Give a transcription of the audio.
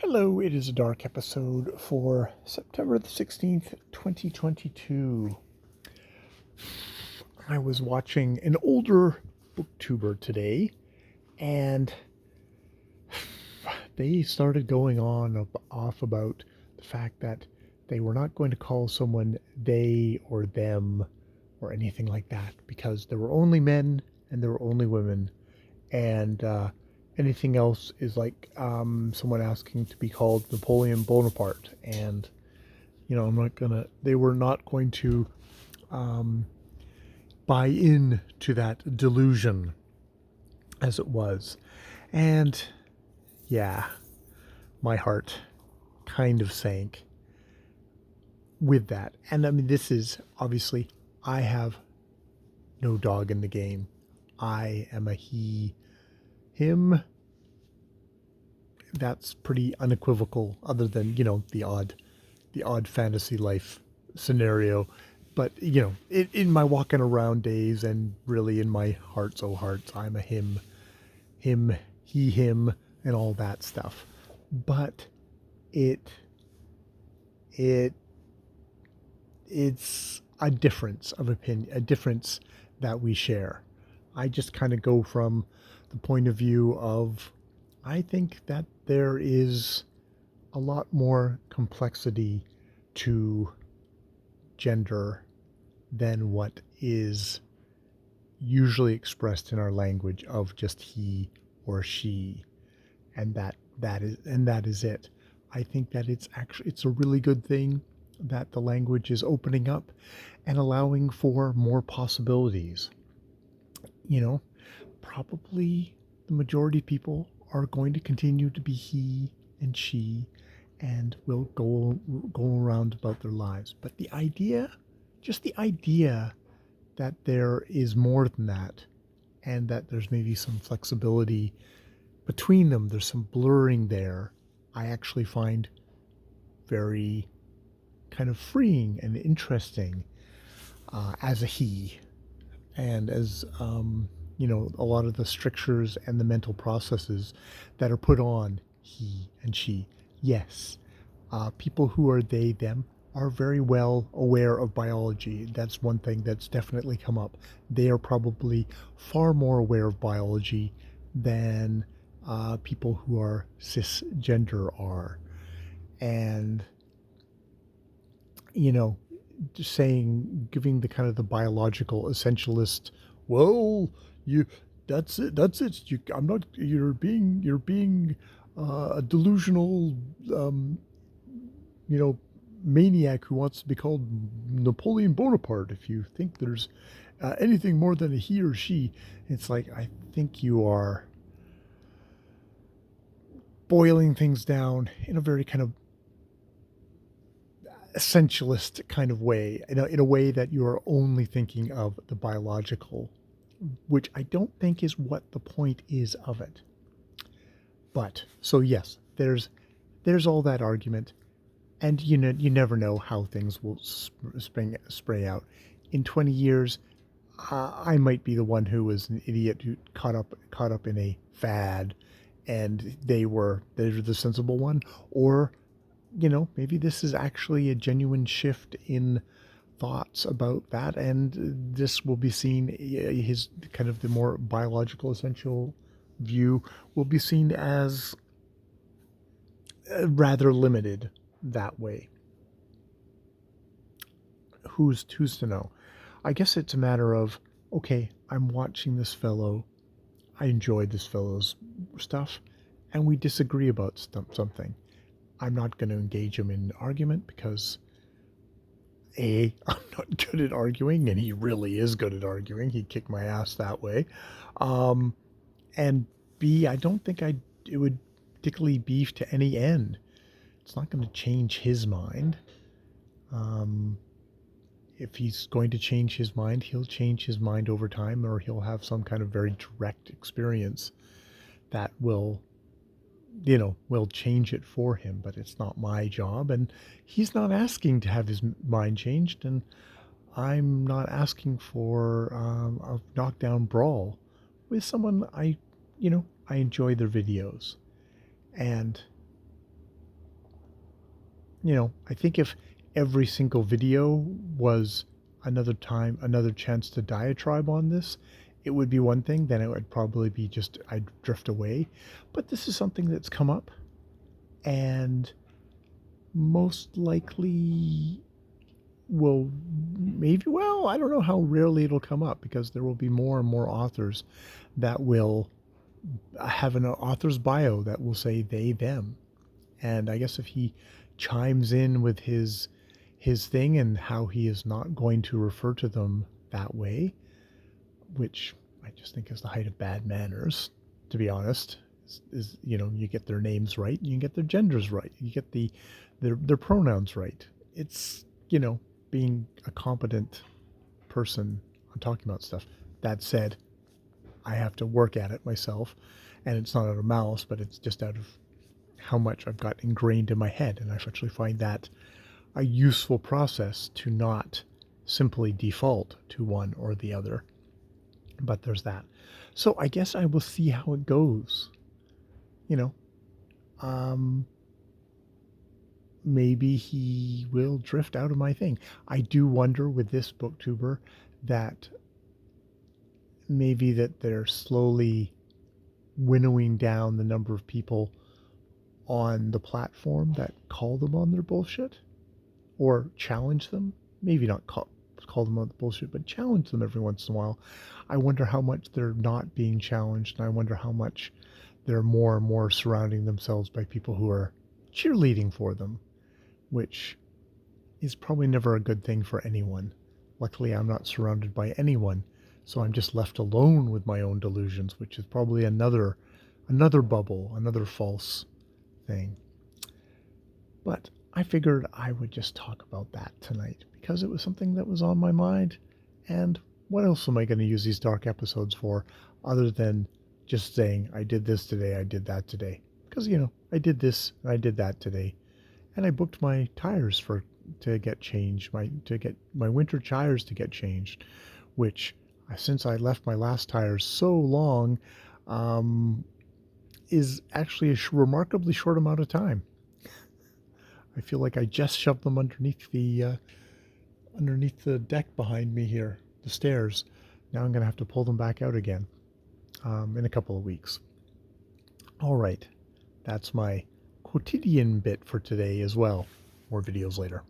Hello, it is a dark episode for September the 16th, 2022. I was watching an older booktuber today, and they started going on off about the fact that they were not going to call someone they or them or anything like that because there were only men and there were only women, and anything else is like someone asking to be called Napoleon Bonaparte, and they were not going to um, buy in to that delusion as it was. And yeah, my heart kind of sank with that. And I mean, this is obviously, I have no dog in the game. I am a he, him. That's pretty unequivocal, other than, the odd fantasy life scenario. But, in my walking around days and really in my hearts, oh hearts, I'm a him, he, him, and all that stuff. But it, it, it's a difference of opinion, a difference that we share. I just kind of go from the point of view of, I think that there is a lot more complexity to gender than what is usually expressed in our language of just he or she, and that is it. I think that it's a really good thing that the language is opening up and allowing for more possibilities. You know, probably the majority of people are going to continue to be he and she and will go around about their lives. But just the idea that there is more than that, and that there's maybe some flexibility between them, there's some blurring there, I actually find very kind of freeing and interesting as a he. And as a lot of the strictures and the mental processes that are put on he and she. Yes, people who are they, them are very well aware of biology. That's one thing that's definitely come up. They are probably far more aware of biology than people who are cisgender are. And, you know, just saying, giving the kind of the biological essentialist, well, you, that's it. You're being a delusional, um, you know, maniac who wants to be called Napoleon Bonaparte. If you think there's anything more than a he or she, it's like, I think you are boiling things down in a very kind of essentialist kind of way, in a way that you are only thinking of the biological, which I don't think is what the point is of it. But so yes, there's all that argument, and you never know how things will spray out. In 20 years, I might be the one who was an idiot who caught up in a fad, and they're the sensible one, or maybe this is actually a genuine shift in thoughts about that, and this will be seen, his kind of the more biological essential view will be seen as rather limited that way. Who's to know? I guess it's a matter of, okay, I'm watching this fellow, I enjoy this fellow's stuff, and we disagree about something. I'm not going to engage him in an argument because A, I'm not good at arguing, and he really is good at arguing. He'd kick my ass that way. Um, and B, I don't think it would particularly beef to any end. It's not going to change his mind. Um, if he's going to change his mind, he'll change his mind over time, or he'll have some kind of very direct experience that will change it for him. But it's not my job, and he's not asking to have his mind changed, and I'm not asking for a knockdown brawl with someone I enjoy their videos, and I think if every single video was another chance to diatribe on this, it would be one thing. Then it would probably be just I'd drift away. But this is something that's come up, and most likely will maybe, well, I don't know how rarely it'll come up because there will be more and more authors that will have an author's bio that will say they, them. And I guess if he chimes in with his thing and how he is not going to refer to them that way, which I just think is the height of bad manners, to be honest, is you get their names right, you get their genders right, you get their pronouns right. It's being a competent person on talking about stuff. That said, I have to work at it myself, and it's not out of malice, but it's just out of how much I've got ingrained in my head, and I actually find that a useful process to not simply default to one or the other. But there's that. So I guess I will see how it goes. You know, um, maybe he will drift out of my thing. I do wonder with this booktuber that maybe that they're slowly winnowing down the number of people on the platform that call them on their bullshit or challenge them. Maybe not call them on the bullshit, but challenge them every once in a while. I wonder how much they're not being challenged, and I wonder how much they're more and more surrounding themselves by people who are cheerleading for them, which is probably never a good thing for anyone. Luckily, I'm not surrounded by anyone, so I'm just left alone with my own delusions, which is probably another bubble, another false thing. But I figured I would just talk about that tonight because it was something that was on my mind. And what else am I going to use these dark episodes for other than just saying, I did this today, I did that today? Because, I did this and I did that today. And I booked my tires to get changed, to get my winter tires to get changed, which since I left my last tires so long, is actually a remarkably short amount of time. I feel like I just shoved them underneath the deck behind me here, the stairs. Now I'm going to have to pull them back out again in a couple of weeks. All right, that's my quotidian bit for today as well. More videos later.